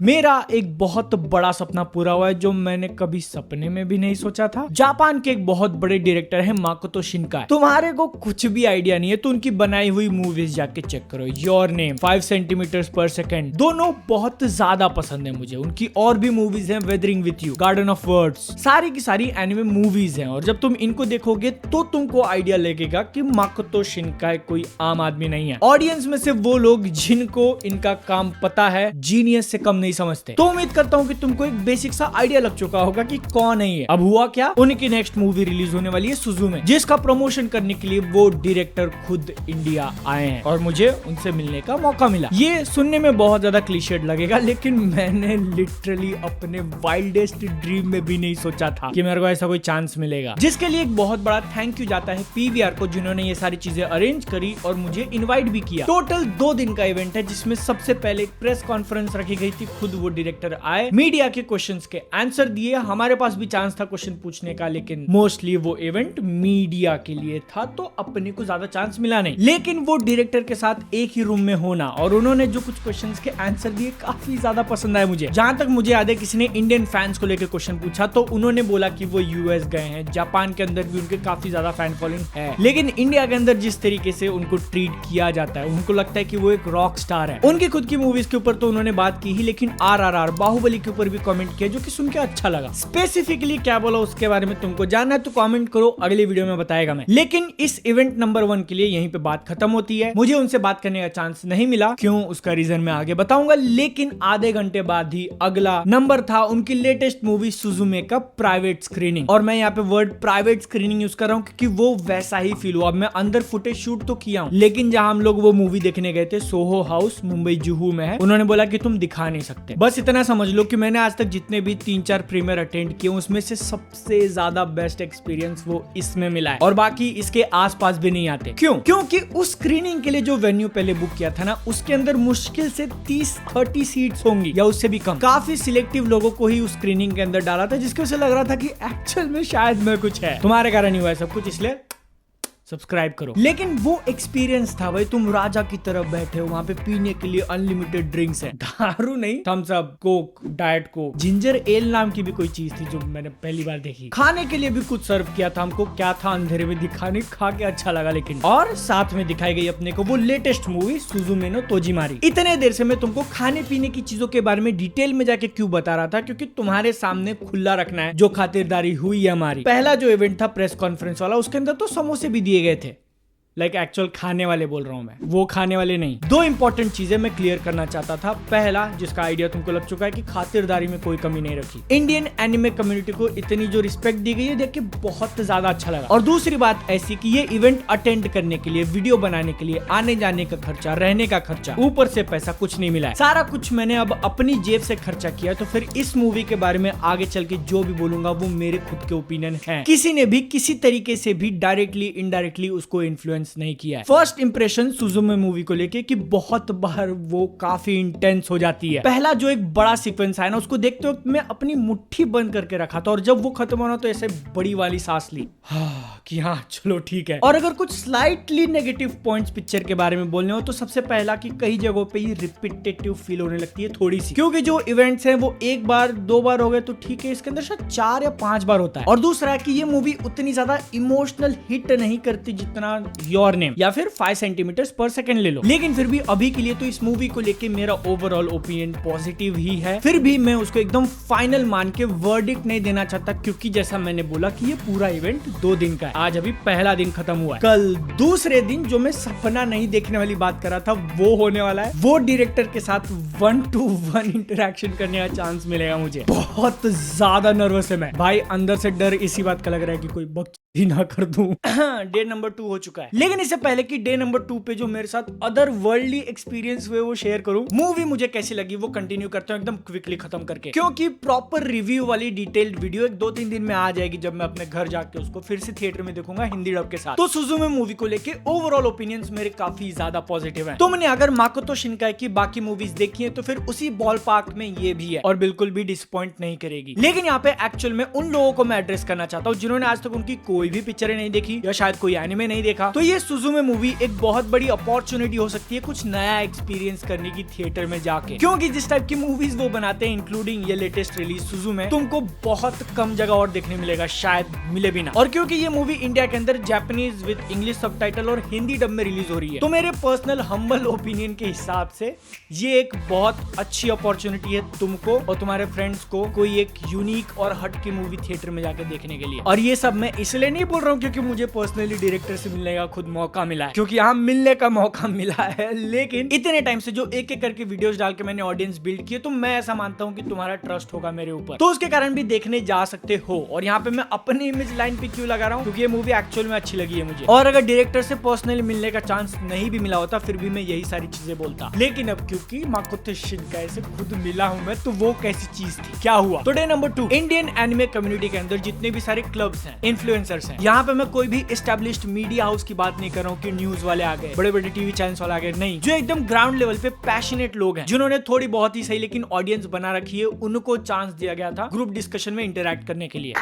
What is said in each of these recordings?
मेरा एक बहुत बड़ा सपना पूरा हुआ है जो मैंने कभी सपने में भी नहीं सोचा था। जापान के एक बहुत बड़े डायरेक्टर है माकोतो शिनकाई। तुम्हारे को कुछ भी आइडिया नहीं है तो उनकी बनाई हुई मूवीज जाके चेक करो। योर नेम, 5 सेंटीमीटर्स पर सेकेंड, दोनों बहुत ज्यादा पसंद है मुझे। उनकी और भी मूवीज हैं, weathering with you, garden of words, सारी की सारी एनिमे मूवीज हैं। और जब तुम इनको देखोगे तो तुमको आइडिया लगेगा कि माकोतो शिनकाई कोई आम आदमी नहीं है। ऑडियंस में से वो लोग जिनको इनका काम पता है जीनियस से कम नहीं समझते। तो उम्मीद करता हूँ कि तुमको एक बेसिक सा आइडिया लग चुका होगा कि कौन है ये। अब हुआ क्या, उनकी नेक्स्ट मूवी रिलीज होने वाली है सुजुमे, जिसका प्रमोशन करने के लिए वो डायरेक्टर खुद इंडिया आए हैं और मुझे उनसे मिलने का मौका मिला। ये सुनने में बहुत ज्यादा क्लीशेड लगेगा, लेकिन मैंने लिटरली अपने वाइल्डेस्ट ड्रीम में भी नहीं सोचा था कि मेरे को ऐसा कोई चांस मिलेगा। जिसके लिए एक बहुत बड़ा थैंक यू जाता है पीवीआर को, जिन्होंने ये सारी चीजें अरेंज करी और मुझे इनवाइट भी किया। टोटल 2 दिन का इवेंट है, जिसमें सबसे पहले एक प्रेस कॉन्फ्रेंस रखी गई थी, खुद वो डायरेक्टर आए, मीडिया के क्वेश्चंस के आंसर दिए। हमारे पास भी चांस था क्वेश्चन पूछने का, लेकिन मोस्टली वो इवेंट मीडिया के लिए था तो अपने को ज्यादा चांस मिला नहीं। लेकिन वो डायरेक्टर के साथ एक ही रूम में होना और उन्होंने जो कुछ क्वेश्चंस के आंसर दिए काफी ज्यादा पसंद आए मुझे। जहां तक मुझे याद है किसी ने इंडियन फैंस को लेकर क्वेश्चन पूछा तो उन्होंने बोला कि वो यूएस गए हैं, जापान के अंदर भी उनके काफी ज्यादा फैन फॉलोइंग है, लेकिन इंडिया के अंदर जिस तरीके से उनको ट्रीट किया जाता है उनको लगता है कि वो एक रॉक स्टार है। उनकी खुद की मूवीज के ऊपर तो उन्होंने बात की ही, लेकिन आरआरआर बाहुबली के ऊपर भी कमेंट किया, जो कि सुन के अच्छा लगा। स्पेसिफिकली क्या बोला उसके बारे में तुमको जानना है तो कमेंट करो, अगले वीडियो में बताएगा मैं। लेकिन इस इवेंट नंबर 1 के लिए यहीं पे बात खत्म होती है। मुझे उनसे बात करने का चांस नहीं मिला, क्यों उसका रीजन मैं आगे बताऊंगा। लेकिन आधे घंटे बाद ही अगला नंबर था उनकी लेटेस्ट मूवी सुजुमे का प्राइवेट स्क्रीनिंग। और मैं यहाँ पे वर्ड प्राइवेट स्क्रीनिंग यूज कर रहा हूँ क्योंकि वो वैसा ही फील हुआ। मैं अंदर फुटेज शूट तो किया हूँ, लेकिन जहां हम लोग वो मूवी देखने गए थे, सोहो हाउस मुंबई जुहू में है, उन्होंने बोला कि तुम दिखा नहीं सकते। बस इतना समझ लो कि मैंने आज तक जितने भी 3-4 प्रीमियर अटेंड किए उसमें से सबसे ज्यादा बेस्ट एक्सपीरियंस वो इसमें मिला है, और बाकी इसके आसपास भी नहीं आते। क्यों? क्योंकि उस स्क्रीनिंग के लिए जो वेन्यू पहले बुक किया था ना, उसके अंदर मुश्किल से 30-30 सीट्स होंगी या उससे भी कम। काफी सिलेक्टिव लोगों को ही उस स्क्रीनिंग के अंदर डाला था, जिसकी वजह से लग रहा था कि एक्चुअल में शायद में कुछ है। तुम्हारे कारण ही हुआ है सब कुछ, इसलिए सब्सक्राइब करो। लेकिन वो एक्सपीरियंस था भाई, तुम राजा की तरफ बैठे हो, वहां पे पीने के लिए अनलिमिटेड ड्रिंक्स है, दारू नहीं, Thums Up, Coke, diet Coke, ginger ale नाम की भी कोई चीज थी जो मैंने पहली बार देखी। खाने के लिए भी कुछ सर्व किया था हमको, क्या था अंधेरे में दिखाने, खा के अच्छा लगा। लेकिन और साथ में दिखाई गई अपने को वो लेटेस्ट मूवी सुजुमे नो तोजीमारी। इतने देर से मैं तुमको खाने पीने की चीजों के बारे में डिटेल में जाके क्यों बता रहा था, क्योंकि तुम्हारे सामने खुला रखना है जो खातिरदारी हुई है हमारी। पहला जो इवेंट था प्रेस कॉन्फ्रेंस वाला, उसके अंदर तो समोसे भी दिए गए थे, लाइक एक्चुअल खाने वाले बोल रहा हूं मैं, वो खाने वाले नहीं। 2 इंपॉर्टेंट चीजें मैं क्लियर करना चाहता था। पहला, जिसका आइडिया तुमको लग चुका है कि खातिरदारी में कोई कमी नहीं रखी। इंडियन एनिमे कम्युनिटी को इतनी जो रिस्पेक्ट दी गई है, देख के बहुत ज्यादा अच्छा लगा। और दूसरी बात ऐसी कि ये इवेंट अटेंड करने के लिए, वीडियो बनाने के लिए, आने जाने का खर्चा, रहने का खर्चा, ऊपर से पैसा कुछ नहीं मिला है। सारा कुछ मैंने अब अपनी जेब से खर्चा किया। तो फिर इस मूवी के बारे में आगे चल के जो भी बोलूंगा वो मेरे खुद के ओपिनियन है, किसी ने भी किसी तरीके से भी डायरेक्टली इनडायरेक्टली उसको इन्फ्लुएंस नहीं किया है। फर्स्ट इंप्रेशन सुजुमे मूवी को लेके कि बहुत बार वो काफी इंटेंस हो जाती है। पहला जो एक बड़ा सीक्वेंस है ना, उसको देखते वक्त मैं अपनी मुट्ठी बंद करके रखा था, और जब वो खत्म होना तो ऐसे बड़ी वाली सांस ली कि हाँ चलो ठीक है। और अगर कुछ स्लाइटली नेगेटिव पॉइंट्स पिक्चर के बारे में बोलने हो तो सबसे पहला कि कई जगहों पे ये रिपीटेटिव फील होने लगती है थोड़ी सी, क्योंकि जो इवेंट्स हैं वो 1 बार 2 बार हो गए तो ठीक है, इसके अंदर शायद 4 या 5 बार होता है। और दूसरा कि ये मूवी उतनी ज्यादा इमोशनल हिट नहीं करती जितना योर नेम या फिर 5 सेंटीमीटर्स पर सेकंड ले लो। लेकिन फिर भी अभी के लिए तो इस मूवी को लेके मेरा ओवरऑल ओपिनियन पॉजिटिव ही है। फिर भी मैं उसको एकदम फाइनल मान के वर्डिक्ट नहीं देना चाहता, क्योंकि जैसा मैंने बोला कि ये पूरा इवेंट 2 दिन का है। आज अभी पहला दिन खत्म हुआ है, कल दूसरे दिन जो मैं सपना नहीं देखने वाली बात कर रहा था वो होने वाला है। वो डायरेक्टर के साथ 1-to-1 इंटरेक्शन करने का चांस मिलेगा मुझे। बहुत ज्यादा नर्वस है मैं भाई, अंदर से डर इसी बात का लग रहा है कि कोई बकचोदी ना कर दूं। डे नंबर 2 हो चुका है, लेकिन इससे पहले कि डे नंबर 2 पे जो मेरे साथ अदर वर्ल्डली एक्सपीरियंस हुए वो शेयर करूं। मूवी मुझे कैसी लगी वो कंटिन्यू करता हूं एकदम क्विकली खत्म करके, क्योंकि प्रॉपर रिव्यू वाली डिटेल्ड वीडियो एक 2-3 दिन में आ जाएगी, जब मैं अपने घर जाके उसको फिर से थिएटर में देखूंगा हिंदी डब के साथ। तो सुजुमे मूवी को लेके ओवरऑल ओपिनियंस मेरे काफी ज्यादा पॉजिटिव हैं। तुमने अगर माकोतो शिनकाई की बाकी मूवीज देखी है तो फिर उसी बॉल पार्क में ये भी है और बिल्कुल भी डिसअपॉइंट नहीं करेगी। लेकिन यहाँ पे एक्चुअल में उन लोगों को मैं एड्रेस करना चाहता हूँ जिन्होंने आज तक उनकी कोई कोई भी पिक्चरें नहीं देखी या शायद कोई एनिमे नहीं देखा, तो ये सुजुमे मूवी एक बहुत बड़ी अपॉर्चुनिटी हो सकती है कुछ नया एक्सपीरियंस करने की थिएटर में जाके, क्योंकि जिस टाइप की मूवीज वो बनाते हैं इंक्लूडिंग ये लेटेस्ट रिलीज सुजुमे, तुमको बहुत कम जगह और देखने मिलेगा, शायद मिले भी ना। और क्योंकि ये मूवी इंडिया के अंदर जापानीज विद इंग्लिश सबटाइटल और हिंदी डब में रिलीज हो रही है, तो मेरे पर्सनल हम्बल ओपिनियन के हिसाब से ये एक बहुत अच्छी अपॉर्चुनिटी है तुमको और तुम्हारे फ्रेंड्स को कोई एक यूनिक और हट की मूवी थिएटर में जाके देखने के लिए। और ये सब मैं इसलिए नहीं बोल रहा हूँ क्योंकि मुझे पर्सनली डायरेक्टर से मिलने का खुद मौका मिला है, क्योंकि यहाँ मिलने का मौका मिला है, लेकिन इतने टाइम से जो एक एक करके वीडियोस डाल के मैंने ऑडियंस बिल्ड किए, तो मैं ऐसा मानता हूँ कि तुम्हारा ट्रस्ट होगा मेरे ऊपर, तो उसके कारण भी देखने जा सकते हो। और यहाँ पे मैं अपनी इमेज लाइन पे क्यों लगा रहा हूँ, क्योंकि ये मूवी एक्चुअल में अच्छी लगी है मुझे, और अगर डायरेक्टर से पर्सनली मिलने का चांस नहीं भी मिला होता फिर भी मैं यही सारी चीजें बोलता, लेकिन अब क्योंकि माकोतो शिनकाई से खुद मिला हूँ मैं, तो वो कैसी चीज थी, क्या हुआ। तो day number 2, Indian anime community के अंदर जितने भी सारे क्लब्स हैं, इन्फ्लुएंसर्स हैं, यहाँ पे मैं कोई भी एस्टेब्लिश्ड मीडिया हाउस की बात नहीं कर रहा हूँ कि न्यूज वाले आ गए, बड़े बड़े टीवी चैनल्स वाले आ गए, नहीं, जो एकदम ग्राउंड लेवल पे पैशनेट लोग हैं, जिन्होंने थोड़ी बहुत ही सही लेकिन ऑडियंस बना रखी है, उनको चांस दिया गया था ग्रुप डिस्कशन में इंटरैक्ट करने के लिए।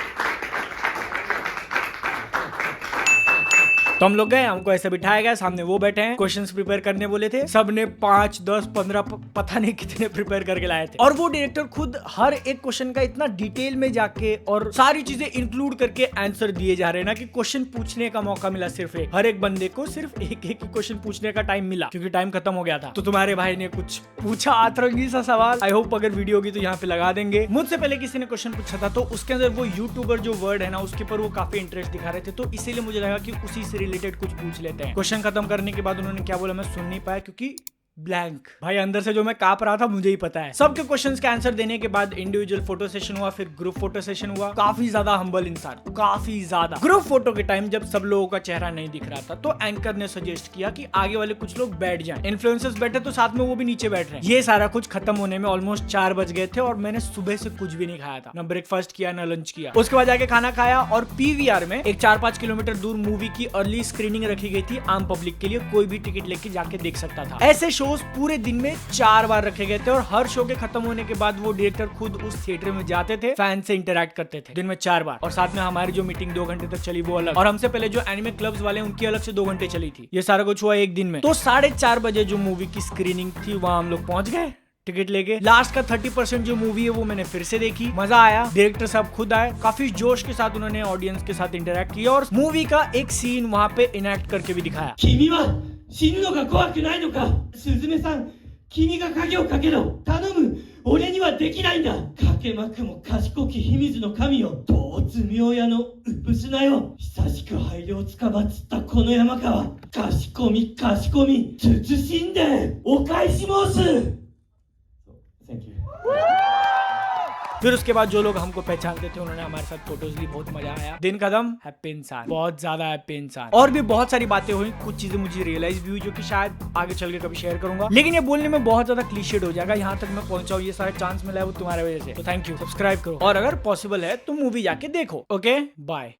तो हम लोग गए, हमको ऐसे बिठाया गया, सामने वो बैठे हैं, क्वेश्चंस प्रिपेयर करने बोले थे, सबने 5, 10, 15 पता नहीं कितने प्रिपेयर करके लाए थे, और वो डायरेक्टर खुद हर एक क्वेश्चन का इतना डिटेल में जाके और सारी चीजें इंक्लूड करके आंसर दिए जा रहे हैं ना कि क्वेश्चन पूछने का मौका मिला सिर्फ एक, हर एक बंदे को सिर्फ एक एक क्वेश्चन पूछने का टाइम मिला, क्योंकि टाइम खत्म हो गया था। तो तुम्हारे भाई ने कुछ पूछा अतरंगी सा सवाल, आई होप अगर वीडियो होगी तो यहाँ पे लगा देंगे। मुझसे पहले किसी ने क्वेश्चन पूछा था, तो उसके अंदर वो यूट्यूबर जो वर्ड है ना उसके ऊपर वो काफी इंटरेस्ट दिखा रहे थे, तो इसीलिए मुझे लगा कि उसी से रिलेटेड कुछ पूछ लेते हैं। क्वेश्चन खत्म करने के बाद उन्होंने क्या बोला मैं सुन नहीं पाया, क्योंकि ब्लैंक भाई अंदर से जो मैं कांप रहा था मुझे ही पता है। सबके क्वेश्चंस के आंसर देने के बाद इंडिविजुअल फोटो सेशन हुआ, फिर ग्रुप फोटो सेशन हुआ। काफी ज्यादा हम्बल इंसान, काफी ज्यादा। ग्रुप फोटो के टाइम जब सब लोगों का चेहरा नहीं दिख रहा था, तो एंकर ने सजेस्ट किया कि आगे वाले कुछ लोग बैठ जाएं। इन्फ्लुएंसर्स बैठे तो साथ में वो भी नीचे बैठ रहे हैं। ये सारा कुछ खत्म होने में ऑलमोस्ट 4 बज गए थे, और मैंने सुबह से कुछ भी नहीं खाया था, ना ब्रेकफास्ट किया ना लंच किया। उसके बाद जाके खाना खाया, और पीवीआर में एक 4-5 किलोमीटर दूर मूवी की अर्ली स्क्रीनिंग रखी गई थी आम पब्लिक के लिए, कोई भी टिकट लेके जाके देख सकता था। ऐसे शोज पूरे दिन में 4 बार रखे गए थे, और हर शो के खत्म होने के बाद वो डायरेक्टर खुद उस थिएटर में जाते थे, फैन से इंटरैक्ट करते थे दिन में 4 बार, और साथ में हमारी जो मीटिंग 2 घंटे तक चली वो अलग, और हमसे पहले जो एनिमे क्लब्स वाले उनकी अलग से 2 घंटे चली थी। ये सारा कुछ हुआ एक दिन में। तो 4:30 बजे जो मूवी की स्क्रीनिंग थी वहां हम लोग पहुंच गए टिकट लेके। लास्ट का 30% जो मूवी है वो मैंने फिर से देखी, मजा आया। डायरेक्टर साहब खुद आए, काफी जोश के साथ उन्होंने ऑडियंस के साथ इंटरैक्ट किया, और मूवी का एक सीन वहां पे इनैक्ट करके भी दिखाया। 君は死ぬのが怖くないのか、すずめさん、君が鍵をかけろ、頼む、俺にはできないんだ。かけまくも賢き秘密の神よ、突妙屋のうぷすなよ、久しく配慮をつかまつったこの山川、かしこみかしこみ、慎んでお返し申す。Thank you。फिर उसके बाद जो लोग हमको पहचानते थे उन्होंने हमारे साथ फोटोज ली, बहुत मजा आया। दिन खत्म, हैप्पी इंसान, बहुत ज्यादा हैप्पी इंसान। और भी बहुत सारी बातें हुई, कुछ चीजें मुझे रियलाइज भी हुई जो कि शायद आगे चल के कभी शेयर करूंगा, लेकिन ये बोलने में बहुत ज्यादा क्लीशेड हो जाएगा। यहाँ तक मैं पहुंचा हूँ, ये सारा चांस मिला है वो तुम्हारे वजह से, तो थैंक यू। सब्सक्राइब करो, और अगर पॉसिबल है तो मूवी जाके देखो। Okay, bye.